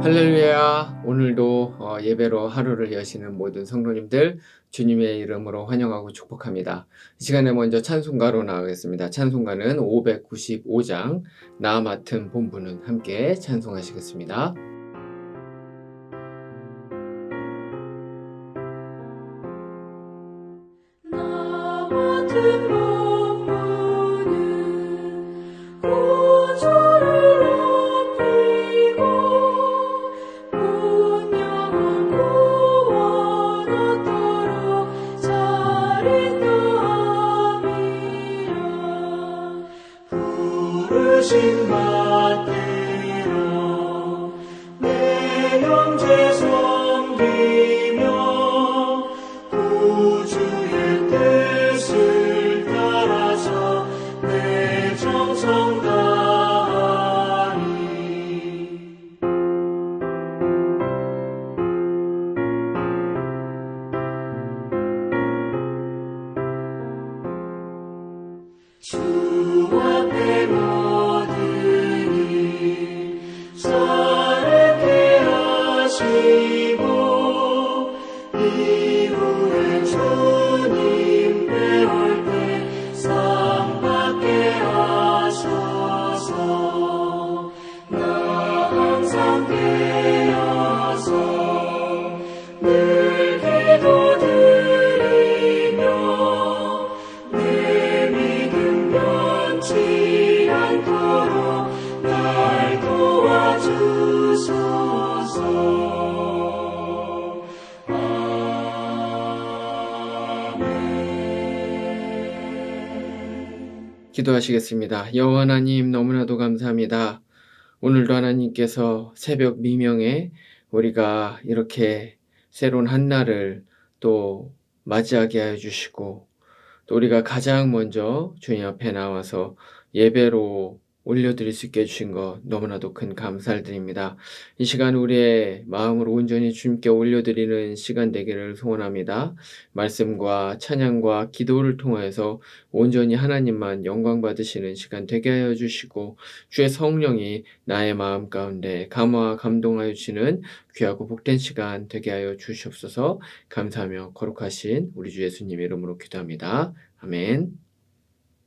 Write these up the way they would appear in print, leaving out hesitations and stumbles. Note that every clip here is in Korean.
할렐루야. 오늘도 예배로 하루를 여시는 모든 성도님들 주님의 이름으로 환영하고 축복합니다. 이 시간에 먼저 찬송가로 나가겠습니다. 찬송가는 595장 나 맡은 본분은 함께 찬송하시겠습니다. 나 맡은 본분은 구주를 높이고 분명한 구원 얻도록 자리떠함이라. 부르심 받들어 내 형제 섬기며 구주의 뜻을 따라서 내 정성 다하리. 주 앞에 모든 일 사르게 하시고 이후에 주님 배울 때 상 받게 하소서. 나 항상 깨어서 늘 기도드리며 내 믿음 변치 않도록 날 도와주소서. 기도하시겠습니다. 여호와 하나님, 너무나도 감사합니다. 오늘도 하나님께서 새벽 미명에 우리가 이렇게 새로운 한 날을 또 맞이하게 하여 주시고, 또 우리가 가장 먼저 주님 앞에 나와서 예배로 올려드릴 수 있게 해주신 것 너무나도 큰 감사를 드립니다. 이 시간 우리의 마음을 온전히 주님께 올려드리는 시간 되기를 소원합니다. 말씀과 찬양과 기도를 통하여서 온전히 하나님만 영광 받으시는 시간 되게 하여 주시고, 주의 성령이 나의 마음 가운데 감화 감동하여 주시는 귀하고 복된 시간 되게 하여 주시옵소서. 감사하며 거룩하신 우리 주 예수님 이름으로 기도합니다. 아멘.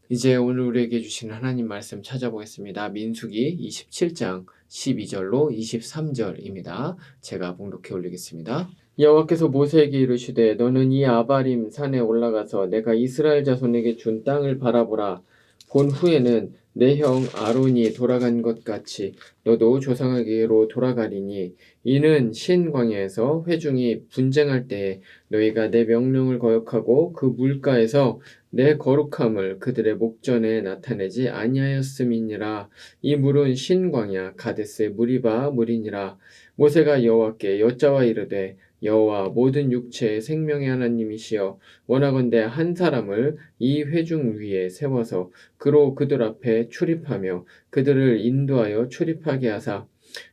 이제 오늘 우리에게 주신 하나님 말씀 찾아보겠습니다. 민수기 27장 12절로 23절입니다. 제가 봉독해 올리겠습니다. 여호와께서 모세에게 이르시되 너는 이 아바림 산에 올라가서 내가 이스라엘 자손에게 준 땅을 바라보라. 본 후에는 내 형 아론이 돌아간 것 같이 너도 조상에게로 돌아가리니 이는 신광야에서 회중이 분쟁할 때에 너희가 내 명령을 거역하고 그 물가에서 내 거룩함을 그들의 목전에 나타내지 아니하였음이니라. 이 물은 신광야 가데스의 무리바 물이니라. 모세가 여호와께 여짜와 이르되 여호와 모든 육체의 생명의 하나님이시여 원하건대 한 사람을 이 회중 위에 세워서 그로 그들 앞에 출입하며 그들을 인도하여 출입하게 하사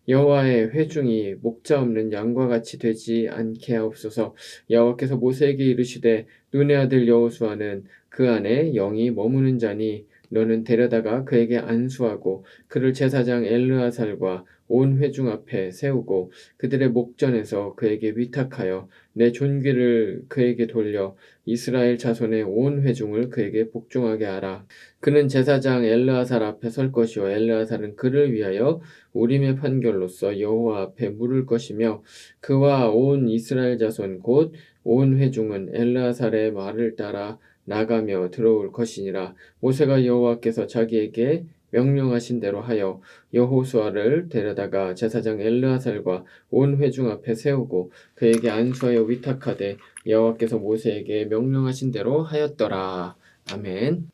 여호와의 회중이 목자 없는 양과 같이 되지 않게 하옵소서. 여호와께서 모세에게 이르시되 눈의 아들 여호수아는 그 안에 영이 머무는 자니 너는 데려다가 그에게 안수하고 그를 제사장 엘르아살과 온 회중 앞에 세우고 그들의 목전에서 그에게 위탁하여 내 존귀를 그에게 돌려 이스라엘 자손의 온 회중을 그에게 복종하게 하라. 그는 제사장 엘르아살 앞에 설 것이요 엘르아살은 그를 위하여 우림의 판결로서 여호와 앞에 물을 것이며 그와 온 이스라엘 자손 곧 온 회중은 엘르아살의 말을 따라 나가며 들어올 것이니라. 모세가 여호와께서 자기에게 명령하신 대로 하여 여호수아를 데려다가 제사장 엘르아살과 온 회중 앞에 세우고 그에게 안수하여 위탁하되 여호와께서 모세에게 명령하신 대로 하였더라. 아멘.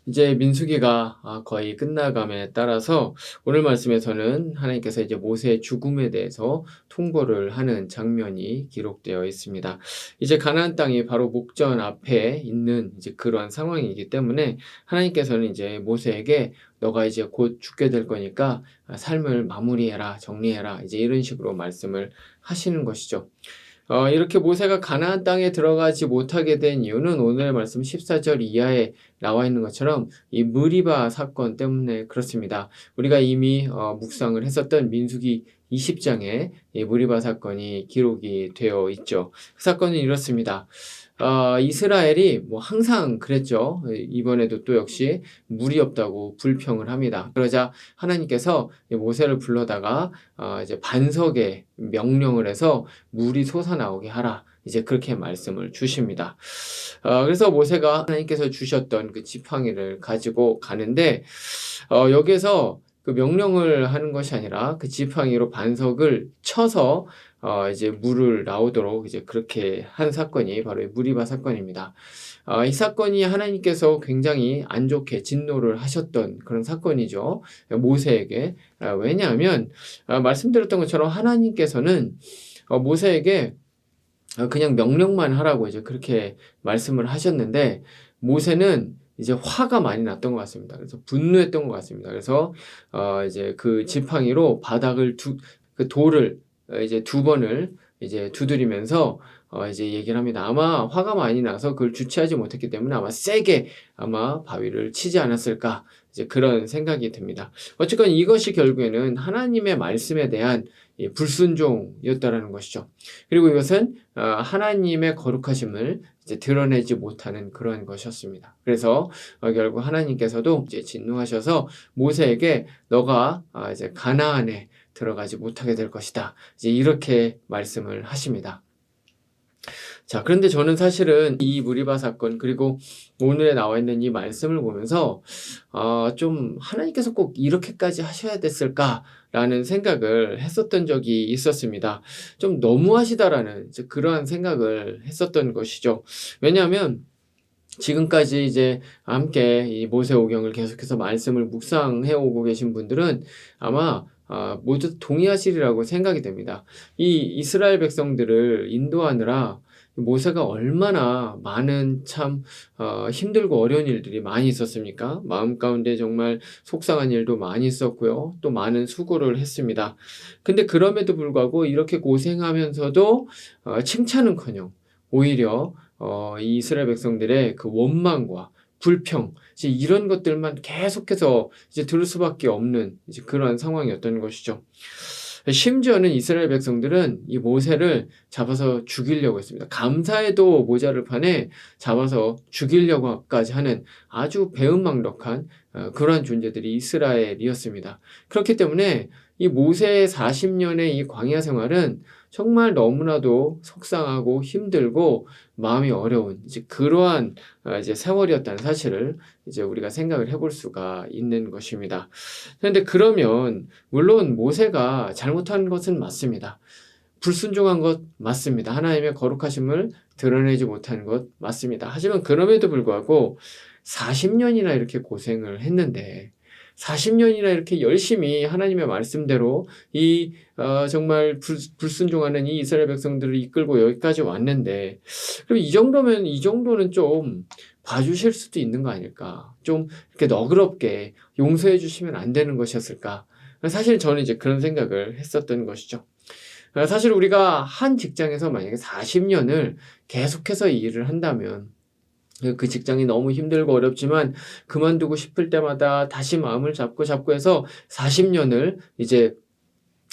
이제 민수기가 거의 끝나감에 따라서 오늘 말씀에서는 하나님께서 이제 모세의 죽음에 대해서 통보를 하는 장면이 기록되어 있습니다. 이제 가나안 땅이 바로 목전 앞에 있는 이제 그러한 상황이기 때문에 하나님께서는 이제 모세에게 너가 이제 곧 죽게 될 거니까 삶을 마무리해라, 정리해라, 이제 이런 식으로 말씀을 하시는 것이죠. 이렇게 모세가 가나안 땅에 들어가지 못하게 된 이유는 오늘의 말씀 14절 이하에 나와 있는 것처럼 이 무리바 사건 때문에 그렇습니다. 우리가 이미 묵상을 했었던 민수기 20장에 이 무리바 사건이 기록이 되어 있죠. 그 사건은 이렇습니다. 이스라엘이 뭐 항상 그랬죠. 이번에도 또 역시 물이 없다고 불평을 합니다. 그러자 하나님께서 모세를 불러다가 이제 반석에 명령을 해서 물이 솟아나오게 하라. 이제 그렇게 말씀을 주십니다. 그래서 모세가 하나님께서 주셨던 그 지팡이를 가지고 가는데 여기에서 그 명령을 하는 것이 아니라 그 지팡이로 반석을 쳐서 이제 물을 나오도록 이제 그렇게 한 사건이 바로 이 무리바 사건입니다. 이 사건이 하나님께서 굉장히 안 좋게 진노를 하셨던 그런 사건이죠. 모세에게. 왜냐하면 말씀드렸던 것처럼 하나님께서는 모세에게 그냥 명령만 하라고 이제 그렇게 말씀을 하셨는데 모세는 이제 화가 많이 났던 것 같습니다. 그래서 분노했던 것 같습니다. 그래서 이제 그 지팡이로 바닥을 그 돌을 이제 2번을 이제 두드리면서 이제 얘기를 합니다. 아마 화가 많이 나서 그걸 주체하지 못했기 때문에 아마 세게 아마 바위를 치지 않았을까 이제 그런 생각이 듭니다. 어쨌건 이것이 결국에는 하나님의 말씀에 대한 불순종이었다라는 것이죠. 그리고 이것은 하나님의 거룩하심을 이제 드러내지 못하는 그런 것이었습니다. 그래서 결국 하나님께서도 이제 진노하셔서 모세에게 너가 이제 가나안에 들어가지 못하게 될 것이다. 이제 이렇게 말씀을 하십니다. 자, 그런데 저는 사실은 이 무리바 사건 그리고 오늘에 나와 있는 이 말씀을 보면서 좀 하나님께서 꼭 이렇게까지 하셔야 됐을까라는 생각을 했었던 적이 있었습니다. 좀 너무하시다라는 이제 그러한 생각을 했었던 것이죠. 왜냐하면 지금까지 이제 함께 이 모세오경을 계속해서 말씀을 묵상해 오고 계신 분들은 아마 모두 동의하시리라고 생각이 됩니다. 이 이스라엘 백성들을 인도하느라 모세가 얼마나 많은 참 힘들고 어려운 일들이 많이 있었습니까? 마음 가운데 정말 속상한 일도 많이 있었고요. 또 많은 수고를 했습니다. 근데 그럼에도 불구하고 이렇게 고생하면서도 칭찬은커녕 오히려 이 이스라엘 백성들의 그 원망과 불평, 이제 이런 것들만 계속해서 이제 들을 수밖에 없는 이제 그러한 상황이었던 것이죠. 심지어는 이스라엘 백성들은 이 모세를 잡아서 죽이려고 했습니다. 감사에도 모자를 판에 잡아서 죽이려고까지 하는 아주 배은망덕한 그러한 존재들이 이스라엘이었습니다. 그렇기 때문에 이 모세의 40년의 이 광야 생활은 정말 너무나도 속상하고 힘들고 마음이 어려운 이제 그러한 이제 세월이었다는 사실을 이제 우리가 생각을 해볼 수가 있는 것입니다. 그런데 그러면 물론 모세가 잘못한 것은 맞습니다. 불순종한 것 맞습니다. 하나님의 거룩하심을 드러내지 못하는 것 맞습니다. 하지만 그럼에도 불구하고 40년이나 이렇게 고생을 했는데 40년이나 이렇게 열심히 하나님의 말씀대로 정말 불순종하는 이 이스라엘 백성들을 이끌고 여기까지 왔는데 그럼 이 정도는 좀 봐주실 수도 있는 거 아닐까? 좀 이렇게 너그럽게 용서해 주시면 안 되는 것이었을까? 사실 저는 이제 그런 생각을 했었던 것이죠. 사실 우리가 한 직장에서 만약에 40년을 계속해서 일을 한다면 그 직장이 너무 힘들고 어렵지만 그만두고 싶을 때마다 다시 마음을 잡고 해서 40년을 이제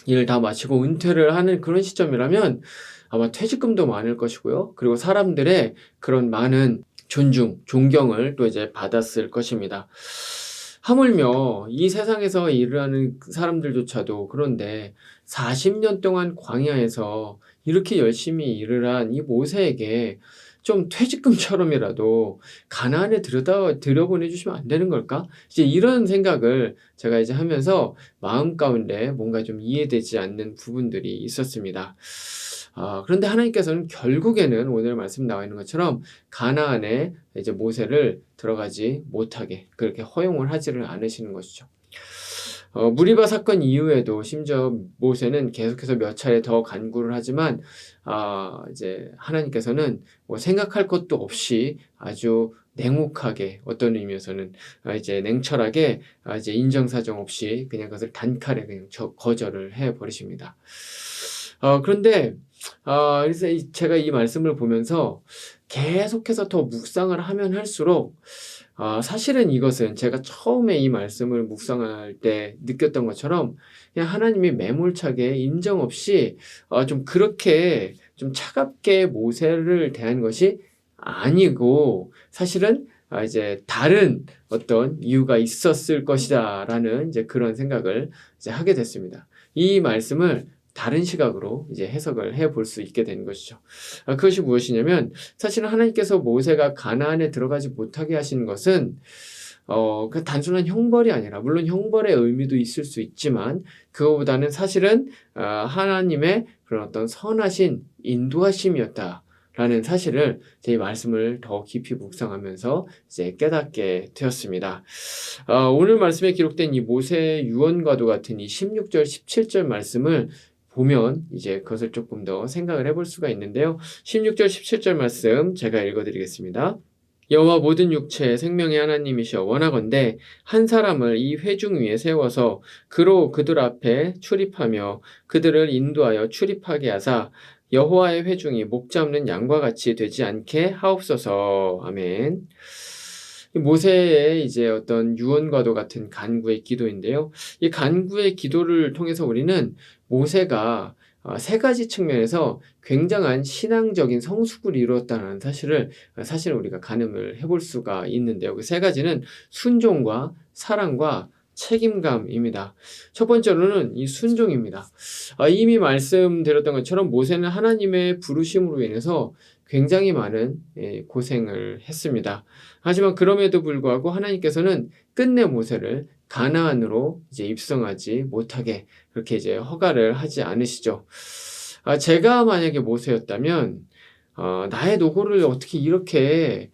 일을 다 마치고 은퇴를 하는 그런 시점이라면 아마 퇴직금도 많을 것이고요. 그리고 사람들의 그런 많은 존경을 또 이제 받았을 것입니다. 하물며 이 세상에서 일을 하는 사람들조차도 그런데 40년 동안 광야에서 이렇게 열심히 일을 한 이 모세에게 좀 퇴직금처럼이라도 가나안에 들여보내주시면 안 되는 걸까? 이제 이런 생각을 제가 이제 하면서 마음 가운데 뭔가 좀 이해되지 않는 부분들이 있었습니다. 그런데 하나님께서는 결국에는 오늘 말씀 나와 있는 것처럼 가나안에 이제 모세를 들어가지 못하게 그렇게 허용을 하지를 않으시는 것이죠. 무리바 사건 이후에도 심지어 모세는 계속해서 몇 차례 더 간구를 하지만 이제 하나님께서는 뭐 생각할 것도 없이 아주 냉혹하게 어떤 의미에서는 이제 냉철하게 이제 인정사정 없이 그냥 그것을 단칼에 그냥 거절을 해 버리십니다. 그런데 그래서 제가 이 말씀을 보면서 계속해서 더 묵상을 하면 할수록 사실은 이것은 제가 처음에 이 말씀을 묵상할 때 느꼈던 것처럼 그냥 하나님이 매몰차게 인정 없이 좀 그렇게 좀 차갑게 모세를 대한 것이 아니고 사실은 이제 다른 어떤 이유가 있었을 것이다라는 이제 그런 생각을 이제 하게 됐습니다. 이 말씀을 다른 시각으로 이제 해석을 해볼 수 있게 된 것이죠. 그것이 무엇이냐면 사실은 하나님께서 모세가 가나안에 들어가지 못하게 하신 것은 그 단순한 형벌이 아니라 물론 형벌의 의미도 있을 수 있지만 그거보다는 사실은 하나님의 그런 어떤 선하신 인도하심이었다라는 사실을 제 말씀을 더 깊이 묵상하면서 이제 깨닫게 되었습니다. 오늘 말씀에 기록된 이 모세의 유언과도 같은 이 16절, 17절 말씀을 보면 이제 그것을 조금 더 생각을 해볼 수가 있는데요. 16절, 17절 말씀 제가 읽어드리겠습니다. 여호와 모든 육체의 생명의 하나님이시여 원하건대 한 사람을 이 회중 위에 세워서 그로 그들 앞에 출입하며 그들을 인도하여 출입하게 하사 여호와의 회중이 목 잡는 양과 같이 되지 않게 하옵소서. 아멘. 모세의 이제 어떤 유언과도 같은 간구의 기도인데요. 이 간구의 기도를 통해서 우리는 모세가 세 가지 측면에서 굉장한 신앙적인 성숙을 이루었다는 사실을 우리가 가늠을 해볼 수가 있는데요. 그 세 가지는 순종과 사랑과 책임감입니다. 첫 번째로는 이 순종입니다. 이미 말씀드렸던 것처럼 모세는 하나님의 부르심으로 인해서 굉장히 많은 고생을 했습니다. 하지만 그럼에도 불구하고 하나님께서는 끝내 모세를 가나안으로 이제 입성하지 못하게 그렇게 이제 허가를 하지 않으시죠. 제가 만약에 모세였다면 나의 노고를 어떻게 이렇게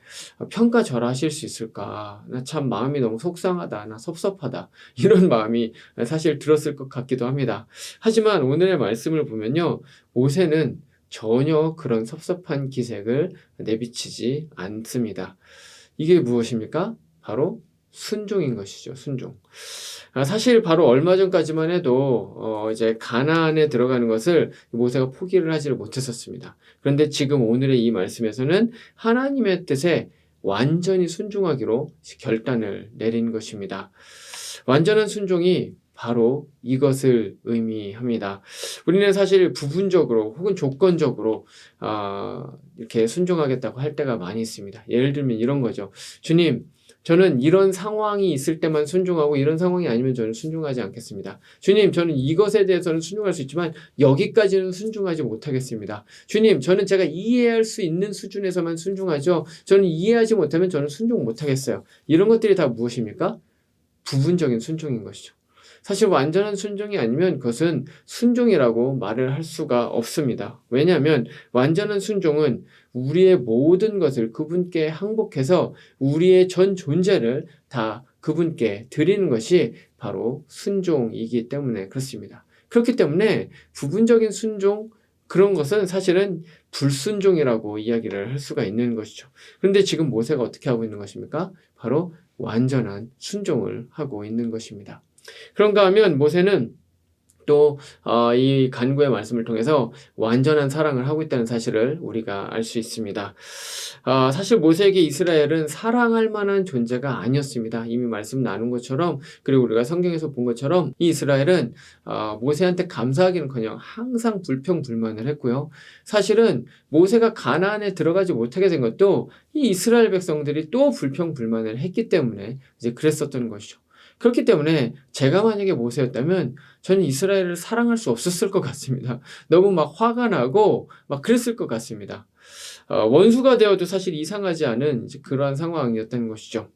평가절하하실 수 있을까? 나 참 마음이 너무 속상하다. 나 섭섭하다. 이런 마음이 사실 들었을 것 같기도 합니다. 하지만 오늘의 말씀을 보면요. 모세는 전혀 그런 섭섭한 기색을 내비치지 않습니다. 이게 무엇입니까? 바로 순종인 것이죠. 순종. 사실 바로 얼마 전까지만 해도 이제 가나안에 들어가는 것을 모세가 포기를 하지를 못했었습니다. 그런데 지금 오늘의 이 말씀에서는 하나님의 뜻에 완전히 순종하기로 결단을 내린 것입니다. 완전한 순종이 바로 이것을 의미합니다. 우리는 사실 부분적으로 혹은 조건적으로 이렇게 순종하겠다고 할 때가 많이 있습니다. 예를 들면 이런 거죠. 주님, 저는 이런 상황이 있을 때만 순종하고 이런 상황이 아니면 저는 순종하지 않겠습니다. 주님, 저는 이것에 대해서는 순종할 수 있지만 여기까지는 순종하지 못하겠습니다. 주님, 저는 제가 이해할 수 있는 수준에서만 순종하죠. 저는 이해하지 못하면 저는 순종 못하겠어요. 이런 것들이 다 무엇입니까? 부분적인 순종인 것이죠. 사실 완전한 순종이 아니면 그것은 순종이라고 말을 할 수가 없습니다. 왜냐하면 완전한 순종은 우리의 모든 것을 그분께 항복해서 우리의 전 존재를 다 그분께 드리는 것이 바로 순종이기 때문에 그렇습니다. 그렇기 때문에 부분적인 순종, 그런 것은 사실은 불순종이라고 이야기를 할 수가 있는 것이죠. 그런데 지금 모세가 어떻게 하고 있는 것입니까? 바로 완전한 순종을 하고 있는 것입니다. 그런가 하면 모세는 또 이 간구의 말씀을 통해서 완전한 사랑을 하고 있다는 사실을 우리가 알 수 있습니다. 사실 모세에게 이스라엘은 사랑할 만한 존재가 아니었습니다. 이미 말씀 나눈 것처럼, 그리고 우리가 성경에서 본 것처럼 이 이스라엘은 모세한테 감사하기는커녕 항상 불평불만을 했고요. 사실은 모세가 가나안에 들어가지 못하게 된 것도 이 이스라엘 백성들이 또 불평불만을 했기 때문에 이제 그랬었던 것이죠. 그렇기 때문에 제가 만약에 모세였다면 저는 이스라엘을 사랑할 수 없었을 것 같습니다. 너무 막 화가 나고 막 그랬을 것 같습니다. 원수가 되어도 사실 이상하지 않은 이제 그러한 상황이었다는 것이죠.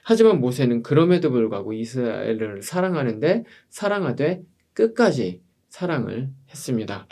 하지만 모세는 그럼에도 불구하고 이스라엘을 사랑하는데 사랑하되 끝까지 사랑을 했습니다.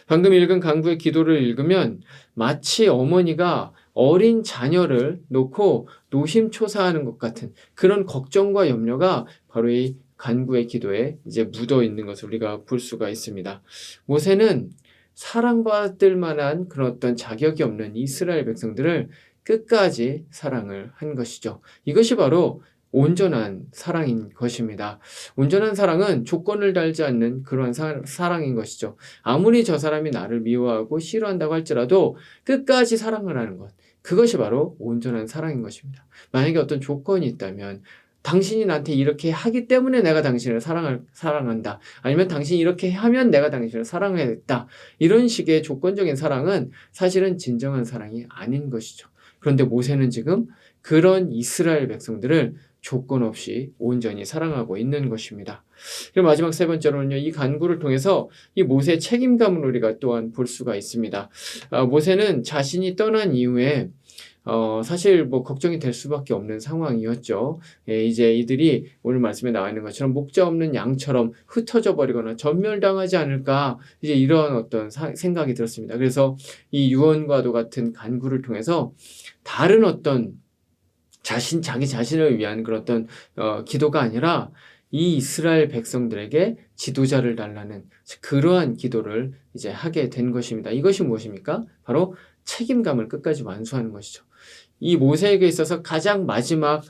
방금 읽은 간구의 기도를 읽으면 마치 어머니가 어린 자녀를 놓고 노심초사하는 것 같은 그런 걱정과 염려가 바로 이 간구의 기도에 이제 묻어 있는 것을 우리가 볼 수가 있습니다. 모세는 사랑받을 만한 그런 어떤 자격이 없는 이스라엘 백성들을 끝까지 사랑을 한 것이죠. 이것이 바로 온전한 사랑인 것입니다. 온전한 사랑은 조건을 달지 않는 그런 사랑인 것이죠. 아무리 저 사람이 나를 미워하고 싫어한다고 할지라도 끝까지 사랑을 하는 것. 그것이 바로 온전한 사랑인 것입니다. 만약에 어떤 조건이 있다면 당신이 나한테 이렇게 하기 때문에 내가 당신을 사랑한다. 아니면 당신이 이렇게 하면 내가 당신을 사랑해야겠다. 이런 식의 조건적인 사랑은 사실은 진정한 사랑이 아닌 것이죠. 그런데 모세는 지금 그런 이스라엘 백성들을 조건 없이 온전히 사랑하고 있는 것입니다. 그리고 마지막 세 번째로는요, 이 간구를 통해서 이 모세의 책임감을 우리가 또한 볼 수가 있습니다. 모세는 자신이 떠난 이후에 사실 뭐 걱정이 될 수밖에 없는 상황이었죠. 예, 이제 이들이 오늘 말씀에 나와 있는 것처럼 목자 없는 양처럼 흩어져 버리거나 전멸당하지 않을까, 이제 이런 어떤 생각이 들었습니다. 그래서 이 유언과도 같은 간구를 통해서 다른 어떤 자기 자신을 위한 그런 어떤 기도가 아니라 이 이스라엘 백성들에게 지도자를 달라는 그러한 기도를 이제 하게 된 것입니다. 이것이 무엇입니까? 바로 책임감을 끝까지 완수하는 것이죠. 이 모세에게 있어서 가장 마지막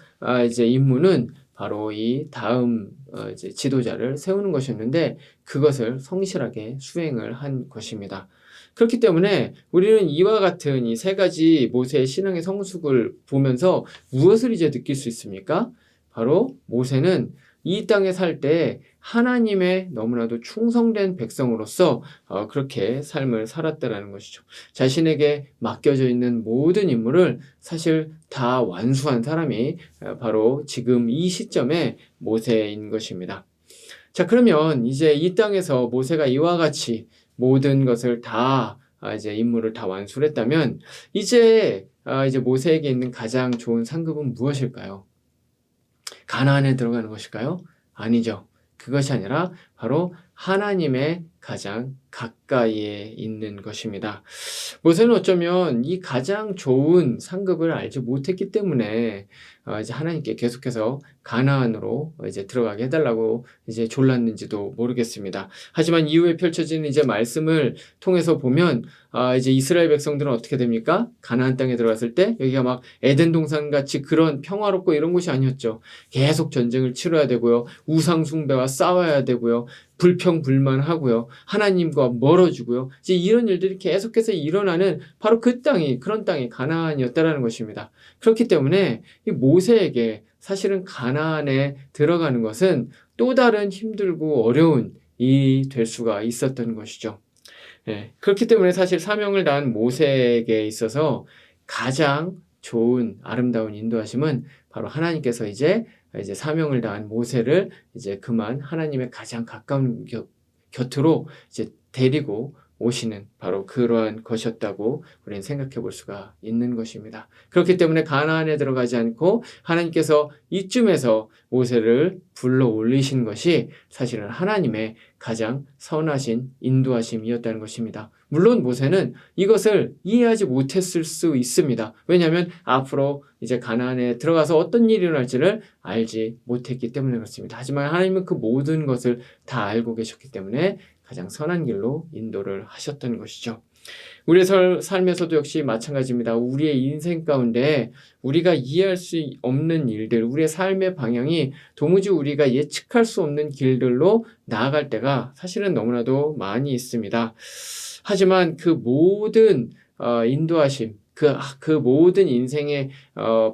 이제 임무는 바로 이 다음 이제 지도자를 세우는 것이었는데 그것을 성실하게 수행을 한 것입니다. 그렇기 때문에 우리는 이와 같은 이 세 가지 모세의 신앙의 성숙을 보면서 무엇을 이제 느낄 수 있습니까? 바로 모세는 이 땅에 살 때 하나님의 너무나도 충성된 백성으로서 그렇게 삶을 살았다라는 것이죠. 자신에게 맡겨져 있는 모든 임무를 사실 다 완수한 사람이 바로 지금 이 시점에 모세인 것입니다. 자, 그러면 이제 이 땅에서 모세가 이와 같이 모든 것을 다 이제 임무를 다 완수를 했다면 이제 모세에게 있는 가장 좋은 상급은 무엇일까요? 가나안에 들어가는 것일까요? 아니죠. 그것이 아니라 바로 하나님의 가장 가까이에 있는 것입니다. 모세는 어쩌면 이 가장 좋은 상급을 알지 못했기 때문에 이제 하나님께 계속해서 가나안으로 이제 들어가게 해달라고 이제 졸랐는지도 모르겠습니다. 하지만 이후에 펼쳐지는 이제 말씀을 통해서 보면 이제 이스라엘 백성들은 어떻게 됩니까? 가나안 땅에 들어갔을 때 여기가 막 에덴 동산 같이 그런 평화롭고 이런 곳이 아니었죠. 계속 전쟁을 치러야 되고요. 우상 숭배와 싸워야 되고요. 불평불만하고요. 하나님과 멀어지고요. 이제 이런 일들이 계속해서 일어나는 바로 그런 땅이 가나안이었다라는 것입니다. 그렇기 때문에 이 모세에게 사실은 가나안에 들어가는 것은 또 다른 힘들고 어려운 일이 될 수가 있었던 것이죠. 예, 그렇기 때문에 사실 사명을 다한 모세에게 있어서 가장 좋은 아름다운 인도하심은 바로 하나님께서 이제 사명을 다한 모세를 이제 그만 하나님의 가장 가까운 곁으로 이제 데리고 오시는 바로 그러한 것이었다고 우리는 생각해 볼 수가 있는 것입니다. 그렇기 때문에 가나안에 들어가지 않고 하나님께서 이쯤에서 모세를 불러 올리신 것이 사실은 하나님의 가장 선하신 인도하심이었다는 것입니다. 물론 모세는 이것을 이해하지 못했을 수 있습니다. 왜냐하면 앞으로 이제 가나안에 들어가서 어떤 일이 일어날지를 알지 못했기 때문에 그렇습니다. 하지만 하나님은 그 모든 것을 다 알고 계셨기 때문에 가장 선한 길로 인도를 하셨던 것이죠. 우리의 삶에서도 역시 마찬가지입니다. 우리의 인생 가운데 우리가 이해할 수 없는 일들, 우리의 삶의 방향이 도무지 우리가 예측할 수 없는 길들로 나아갈 때가 사실은 너무나도 많이 있습니다. 하지만 그 모든 인도하심, 그 모든 인생의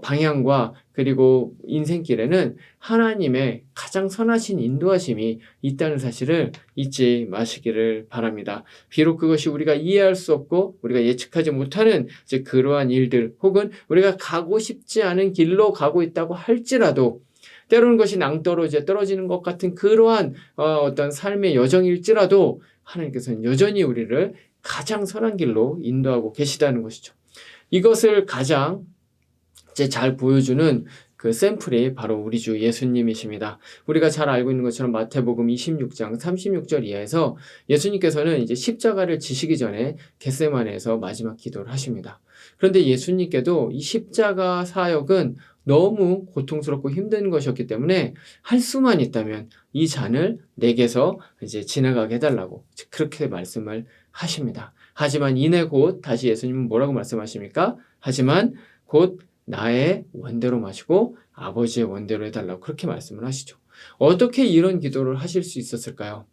방향과 그리고 인생길에는 하나님의 가장 선하신 인도하심이 있다는 사실을 잊지 마시기를 바랍니다. 비록 그것이 우리가 이해할 수 없고 우리가 예측하지 못하는 이제 그러한 일들 혹은 우리가 가고 싶지 않은 길로 가고 있다고 할지라도 때로는 것이 낭떠러지에 떨어지는 것 같은 그러한 어떤 삶의 여정일지라도 하나님께서는 여전히 우리를 가장 선한 길로 인도하고 계시다는 것이죠. 이것을 가장 잘 보여주는 그 샘플이 바로 우리 주 예수님이십니다. 우리가 잘 알고 있는 것처럼 마태복음 26장 36절 이하에서 예수님께서는 이제 십자가를 지시기 전에 겟세마네에서 마지막 기도를 하십니다. 그런데 예수님께도 이 십자가 사역은 너무 고통스럽고 힘든 것이었기 때문에 할 수만 있다면 이 잔을 내게서 이제 지나가게 해달라고 그렇게 말씀을 하십니다. 하지만 이내 곧 다시 예수님은 뭐라고 말씀하십니까? 하지만 곧 나의 원대로 마시고 아버지의 원대로 해달라고 그렇게 말씀을 하시죠. 어떻게 이런 기도를 하실 수 있었을까요?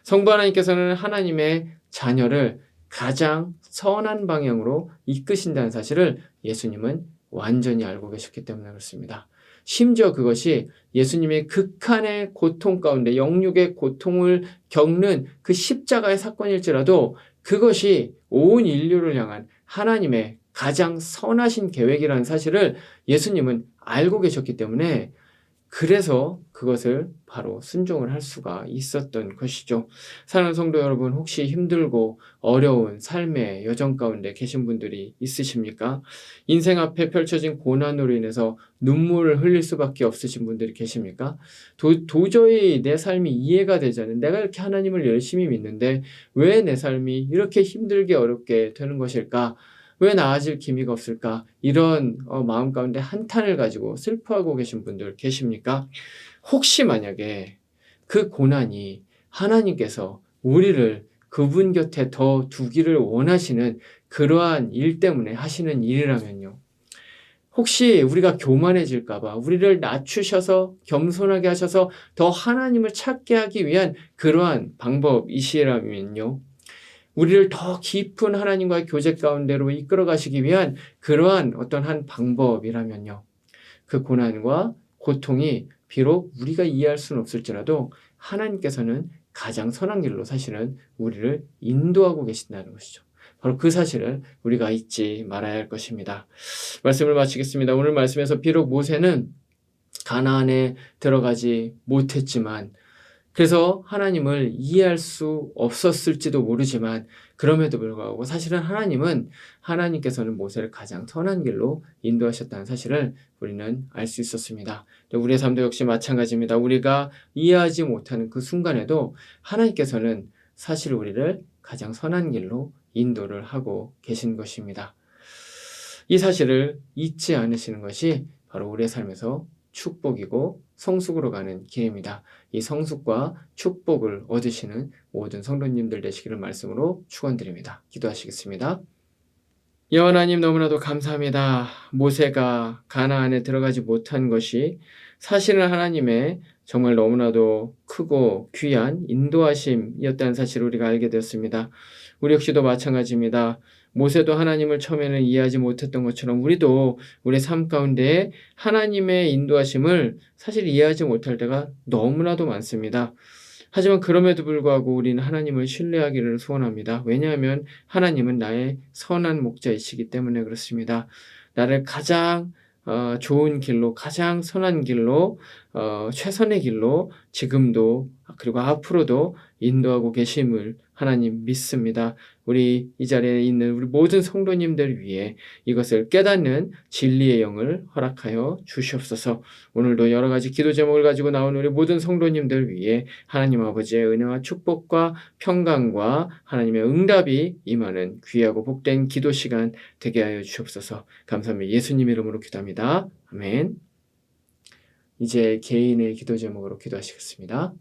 성부 하나님께서는 하나님의 자녀를 가장 선한 방향으로 이끄신다는 사실을 예수님은 완전히 알고 계셨기 때문에 그렇습니다. 심지어 그것이 예수님의 극한의 고통 가운데 영육의 고통을 겪는 그 십자가의 사건일지라도 그것이 온 인류를 향한 하나님의 가장 선하신 계획이라는 사실을 예수님은 알고 계셨기 때문에 그래서 그것을 바로 순종을 할 수가 있었던 것이죠. 사랑하는 성도 여러분, 혹시 힘들고 어려운 삶의 여정 가운데 계신 분들이 있으십니까? 인생 앞에 펼쳐진 고난으로 인해서 눈물을 흘릴 수밖에 없으신 분들이 계십니까? 도저히 내 삶이 이해가 되지 않는, 내가 이렇게 하나님을 열심히 믿는데 왜 내 삶이 이렇게 힘들게 어렵게 되는 것일까? 왜 나아질 기미가 없을까? 이런 마음 가운데 한탄을 가지고 슬퍼하고 계신 분들 계십니까? 혹시 만약에 그 고난이 하나님께서 우리를 그분 곁에 더 두기를 원하시는 그러한 일 때문에 하시는 일이라면요. 혹시 우리가 교만해질까봐 우리를 낮추셔서 겸손하게 하셔서 더 하나님을 찾게 하기 위한 그러한 방법이시라면요. 우리를 더 깊은 하나님과의 교제 가운데로 이끌어 가시기 위한 그러한 어떤 한 방법이라면요. 그 고난과 고통이 비록 우리가 이해할 수는 없을지라도 하나님께서는 가장 선한 길로 사실은 우리를 인도하고 계신다는 것이죠. 바로 그 사실을 우리가 잊지 말아야 할 것입니다. 말씀을 마치겠습니다. 오늘 말씀에서 비록 모세는 가나안에 들어가지 못했지만 그래서 하나님을 이해할 수 없었을지도 모르지만 그럼에도 불구하고 사실은 하나님께서는 모세를 가장 선한 길로 인도하셨다는 사실을 우리는 알 수 있었습니다. 우리의 삶도 역시 마찬가지입니다. 우리가 이해하지 못하는 그 순간에도 하나님께서는 사실 우리를 가장 선한 길로 인도를 하고 계신 것입니다. 이 사실을 잊지 않으시는 것이 바로 우리의 삶에서 축복이고 성숙으로 가는 길입니다. 이 성숙과 축복을 얻으시는 모든 성도님들 되시기를 말씀으로 축원드립니다. 기도하시겠습니다. 여호와 하나님, 너무나도 감사합니다. 모세가 가나안에 들어가지 못한 것이 사실은 하나님의 정말 너무나도 크고 귀한 인도하심이었다는 사실을 우리가 알게 되었습니다. 우리 역시도 마찬가지입니다. 모세도 하나님을 처음에는 이해하지 못했던 것처럼 우리도 우리 삶 가운데 하나님의 인도하심을 사실 이해하지 못할 때가 너무나도 많습니다. 하지만 그럼에도 불구하고 우리는 하나님을 신뢰하기를 소원합니다. 왜냐하면 하나님은 나의 선한 목자이시기 때문에 그렇습니다. 나를 가장 좋은 길로, 가장 선한 길로, 최선의 길로 지금도 그리고 앞으로도 인도하고 계심을 하나님 믿습니다. 우리 이 자리에 있는 우리 모든 성도님들 위해 이것을 깨닫는 진리의 영을 허락하여 주시옵소서. 오늘도 여러 가지 기도 제목을 가지고 나온 우리 모든 성도님들 위해 하나님 아버지의 은혜와 축복과 평강과 하나님의 응답이 임하는 귀하고 복된 기도 시간 되게 하여 주시옵소서. 감사합니다. 예수님 이름으로 기도합니다. 아멘. 이제 개인의 기도 제목으로 기도하시겠습니다.